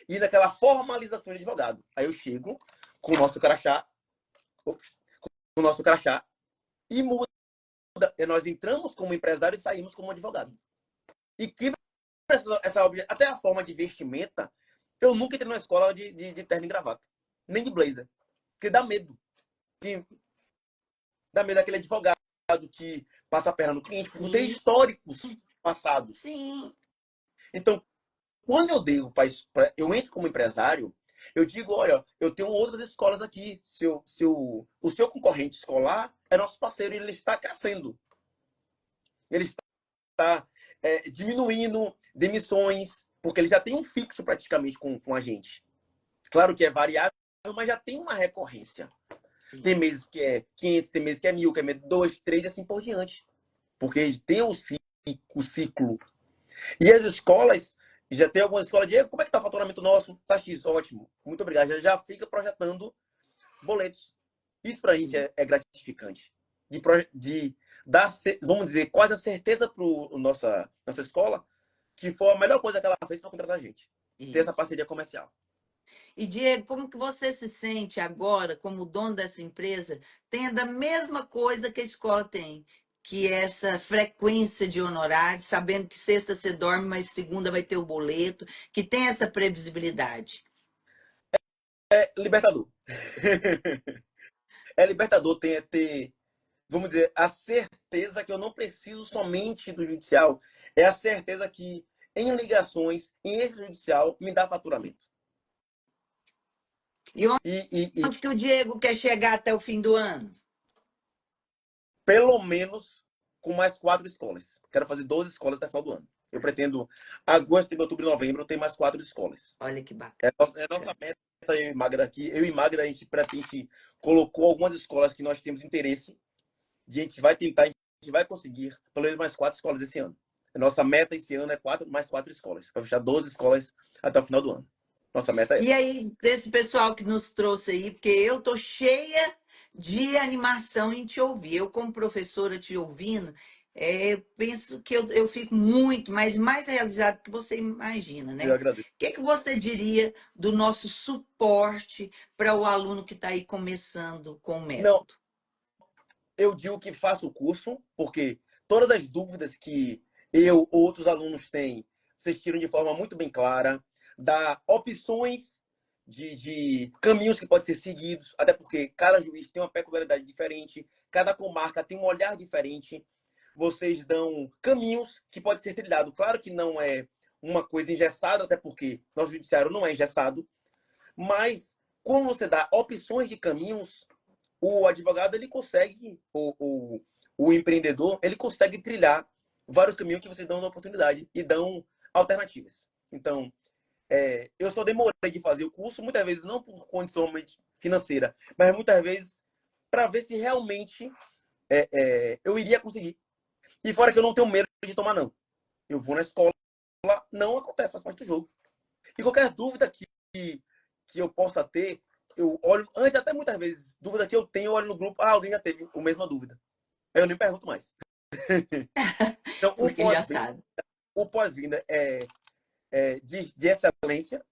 E naquela formalização de advogado. Aí eu chego com o nosso crachá, e muda. E nós entramos como empresário e saímos como advogado. E que até a forma de vestimenta, eu nunca entrei numa escola de terno e gravata. Nem de blazer. Porque dá medo. Que, dá medo daquele advogado que passa a perna no cliente, por ter Sim, históricos passados. sim, Então, quando eu entro como empresário, eu digo, olha, eu tenho outras escolas aqui. O seu concorrente escolar é nosso parceiro e ele está crescendo. Ele está diminuindo demissões, porque ele já tem um fixo praticamente com a gente. Claro que é variável, mas já tem uma recorrência. sim. Tem meses que é 500, tem meses que é 1.000, que é 2, 3 e assim por diante. Porque tem o ciclo. E as escolas, já tem algumas escolas de como é que tá o faturamento nosso? Tá X, ótimo. Muito obrigado. Já fica projetando boletos. Isso para a gente Sim. é gratificante. De dar, vamos dizer, quase a certeza para nossa escola que foi a melhor coisa que ela fez para contratar a gente. Ter essa Isso. parceria comercial. E, Diego, como que você se sente agora, como dono dessa empresa, tendo a mesma coisa que a escola tem, que é essa frequência de honorários, sabendo que sexta você dorme, mas segunda vai ter o boleto, que tem essa previsibilidade? É libertador. É libertador ter, vamos dizer, a certeza que eu não preciso somente do judicial, é a certeza que em ligações, em extrajudicial, me dá faturamento. E E onde que o Diego quer chegar até o fim do ano? pelo menos com mais 4 escolas. Quero fazer 12 escolas até o final do ano. Eu pretendo, agosto, setembro, outubro e novembro, ter mais 4 escolas. Olha que bacana. É nossa meta, eu e Magda aqui. Eu e Magda, a gente colocou algumas escolas que nós temos interesse. E a gente vai tentar, a gente vai conseguir pelo menos mais 4 escolas esse ano. A nossa meta esse ano é mais 4 escolas. Para fechar 12 escolas até o final do ano. Nossa meta é E essa. aí, esse pessoal que nos trouxe aí, porque eu tô cheia de animação em te ouvir. Eu, como professora, te ouvindo, penso que eu fico muito, mas mais realizado que você imagina, Eu né? O agradeço. que você diria do nosso suporte para o aluno que está aí começando com o Não, método? eu digo que faço o curso, porque todas as dúvidas que eu ou outros alunos têm, vocês tiram de forma muito bem clara, dá opções de caminhos que podem ser seguidos, até porque cada juiz tem uma peculiaridade diferente, cada comarca tem um olhar diferente. Vocês dão caminhos que podem ser trilhados. Claro que não é uma coisa engessada, até porque nosso judiciário não é engessado, mas como você dá opções de caminhos, o advogado ele consegue, o empreendedor, ele consegue trilhar vários caminhos que vocês dão na oportunidade e dão alternativas. Então, eu só demorei de fazer o curso, muitas vezes não por condição financeira, mas muitas vezes para ver se realmente eu iria conseguir. E fora que eu não tenho medo de tomar não. Eu vou na escola, não acontece, faz parte do jogo. E qualquer dúvida que eu possa ter, eu olho, antes até muitas vezes, dúvida que eu tenho, eu olho no grupo, alguém já teve a mesma dúvida. Aí eu nem pergunto mais. Então, Porque já sabe. o pós-vinda de excelência,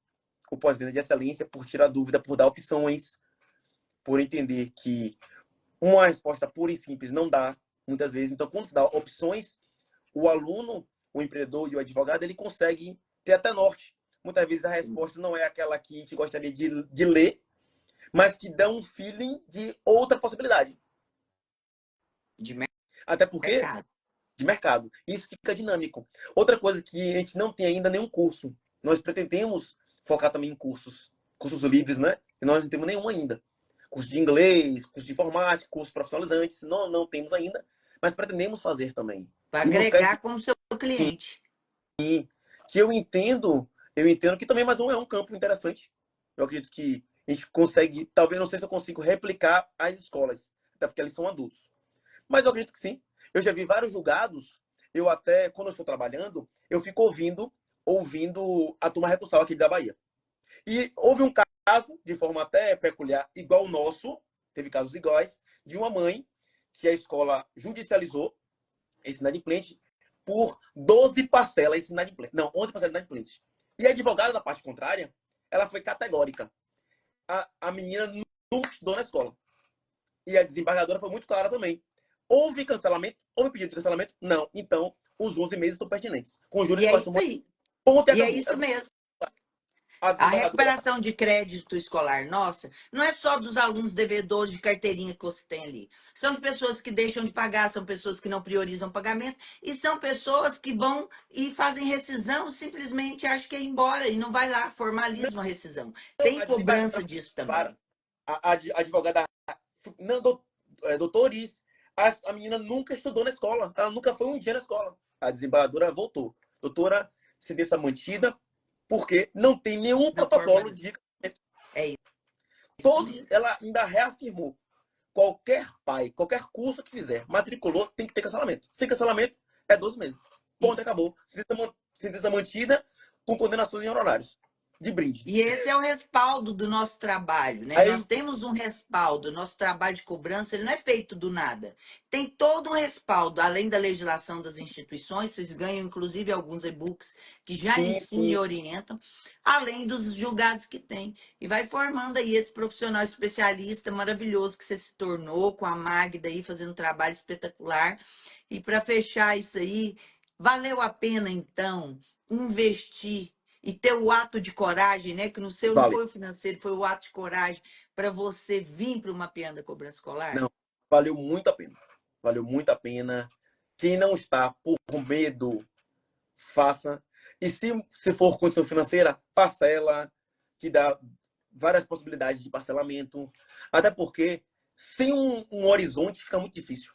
o pós-venda de excelência por tirar dúvida, por dar opções, por entender que uma resposta pura e simples não dá, muitas vezes. Então, quando se dá opções, o aluno, o empreendedor e o advogado, ele consegue ter até norte. Muitas vezes a Sim. resposta não é aquela que a gente gostaria de ler, mas que dá um feeling de outra possibilidade. De Até porque, mercado. de mercado. Isso fica dinâmico. Outra coisa que a gente não tem ainda nenhum curso. Nós pretendemos focar também em cursos livres, né? E nós não temos nenhum ainda. Curso de inglês, curso de informática, cursos profissionalizantes, não temos ainda, mas pretendemos fazer também. Para E buscar agregar esse como seu cliente. que eu entendo que também mais um é um campo interessante. Eu acredito que a gente consegue, talvez não sei se eu consigo replicar as escolas, até porque eles são adultos. Mas eu acredito que sim. Eu já vi vários julgados, eu até, quando eu estou trabalhando, eu fico ouvindo a turma recursal aqui da Bahia. E houve um caso, de forma até peculiar, igual o nosso, teve casos iguais, de uma mãe que a escola judicializou esse inadimplente por 12 parcelas esse inadimplente. Não, 11 parcelas inadimplentes. E a advogada da parte contrária, ela foi categórica. A menina nunca estudou na escola. E a desembargadora foi muito clara também. Houve cancelamento? Houve pedido de cancelamento? Não. Então, os 11 meses estão pertinentes. Com juros E e é costas isso aí. ponto e E é acabou. isso mesmo. A A desembargadora. recuperação de crédito escolar nossa não é só dos alunos devedores de carteirinha que você tem ali. São as pessoas que deixam de pagar, são pessoas que não priorizam o pagamento e são pessoas que vão e fazem rescisão, simplesmente acham que é ir embora e não vai lá, Não, formaliza uma rescisão. não, Tem a cobrança desembargadora disso foi clara. também. A advogada. Não, doutor Iris. A menina nunca estudou na escola. Ela nunca foi um dia na escola. A desembargadora voltou. Doutora, sentença mantida, porque não tem nenhum Não protocolo formaliza. de. É isso Todos, mesmo. ela ainda reafirmou. Qualquer pai, qualquer curso que fizer, matriculou, tem que ter cancelamento. Sem cancelamento, é 12 meses. Ponto, acabou. Sentença mantida com condenações em honorários. De brinde. E esse é o respaldo do nosso trabalho, né? Nós Aí, temos um respaldo, nosso trabalho de cobrança, ele não é feito do nada. Tem todo um respaldo, além da legislação das instituições, vocês ganham inclusive alguns e-books que já sim, ensinam e sim, orientam, além dos julgados que tem. E vai formando aí esse profissional especialista maravilhoso que você se tornou, com a Magda aí, fazendo um trabalho espetacular. E para fechar isso aí, valeu a pena, então, investir e ter o ato de coragem, né? Que no seu não Vale. foi o financeiro, foi o ato de coragem para você vir para uma peão da cobrança escolar? Não, valeu muito a pena. Valeu muito a pena. Quem não está por medo, faça. E se for condição financeira, parcela, que dá várias possibilidades de parcelamento. Até porque, sem um horizonte, fica muito difícil.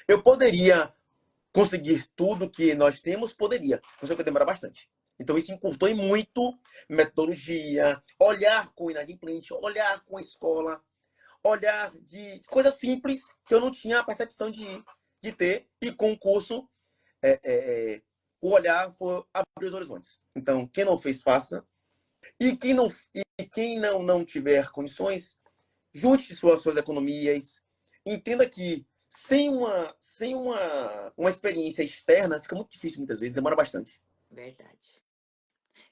Eu poderia conseguir tudo que nós temos, poderia. Mas só que demora bastante. Então, isso encurtou em muito metodologia, olhar com o inadimplente, olhar com a escola, olhar de coisas simples que eu não tinha a percepção de ter. E com o curso, é, é, é, o olhar foi abrir os horizontes. Então, quem não fez, faça. E quem não tiver condições, junte suas economias. Entenda que sem uma experiência externa, fica muito difícil muitas vezes, demora bastante. Verdade.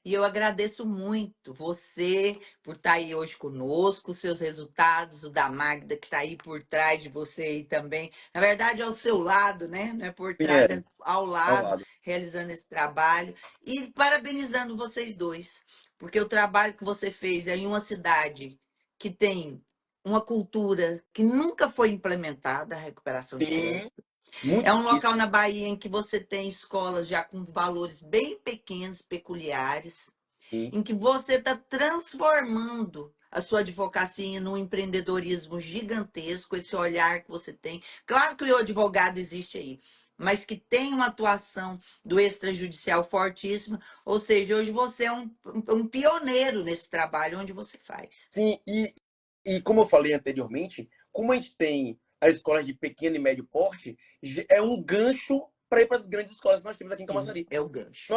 E eu agradeço muito você por estar aí hoje conosco, os seus resultados, o da Magda, que está aí por trás de você aí também. Na verdade, ao seu lado, né? Não é por Sim, trás, é ao ao lado, lado. realizando esse trabalho. E parabenizando vocês dois, porque o trabalho que você fez é em uma cidade que tem uma cultura que nunca foi implementada, a recuperação de Sim, crédito. muito É um difícil. local na Bahia em que você tem escolas já com valores bem pequenos, peculiares, Sim, em que você está transformando a sua advocacia num empreendedorismo gigantesco, esse olhar que você tem. Claro que o advogado existe aí, mas que tem uma atuação do extrajudicial fortíssima, ou seja, hoje você é um pioneiro nesse trabalho onde você faz. sim. E como eu falei anteriormente, como a gente tem as escolas de pequeno e médio porte, é um gancho para ir para as grandes escolas que nós temos aqui em Sim, Camaçari. é o gancho.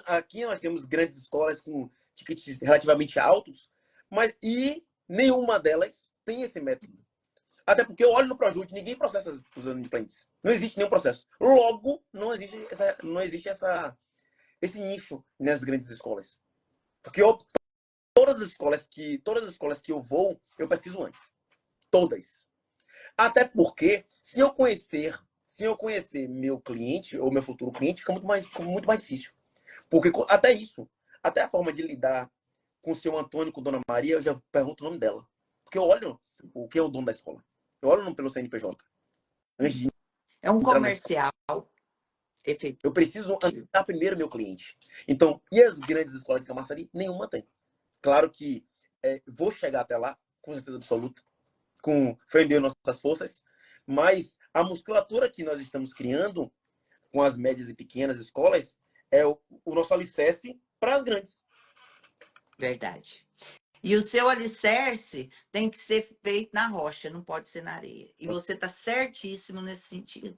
Aqui nós temos grandes escolas com tickets relativamente altos, mas nenhuma delas tem esse método. Até porque eu olho no Projut, ninguém processa usando implants. Não existe nenhum processo. Logo, não existe esse nicho nas grandes escolas. Porque todas as escolas que eu vou, eu pesquiso antes. Todas. Até porque, se eu conhecer meu cliente ou meu futuro cliente, fica muito mais difícil. Porque até isso, até a forma de lidar com o seu Antônio, com Dona Maria, eu já pergunto o nome dela. Porque eu olho o que é o dono da escola. Eu olho pelo CNPJ. Antes de É um entrar na escola. comercial efetivo. Eu preciso analisar primeiro meu cliente. Então, e as grandes escolas de Camaçari? Nenhuma tem. Claro que vou chegar até lá, com certeza absoluta, com fé em Deus nossas forças, mas a musculatura que nós estamos criando com as médias e pequenas escolas é o nosso alicerce para as grandes. Verdade. E o seu alicerce tem que ser feito na rocha, não pode ser na areia. E você está certíssimo nesse sentido.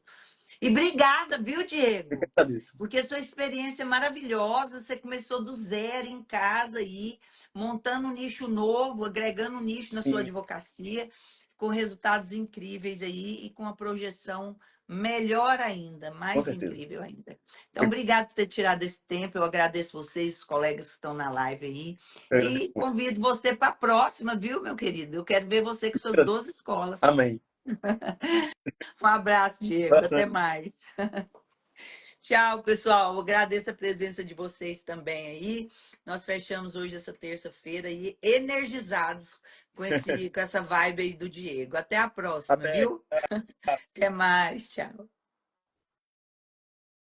E obrigada, viu, Eu Diego? agradeço. Porque sua experiência é maravilhosa. Você começou do zero em casa aí, montando um nicho novo, agregando um nicho na sua Sim, advocacia, com resultados incríveis aí e com a projeção melhor ainda, com mais certeza. incrível ainda. Então, obrigado por ter tirado esse tempo. Eu agradeço vocês, os colegas que estão na live aí. Eu agradeço E convido você para a próxima, viu, meu querido? Eu quero ver você com suas muito. 12 escolas. Amém. Um abraço, Diego. Abração. Até mais. Tchau, pessoal. Eu agradeço a presença de vocês também aí. Nós fechamos hoje essa terça-feira aí energizados com essa vibe aí do Diego. Até a próxima, Até. viu? Até mais. Tchau.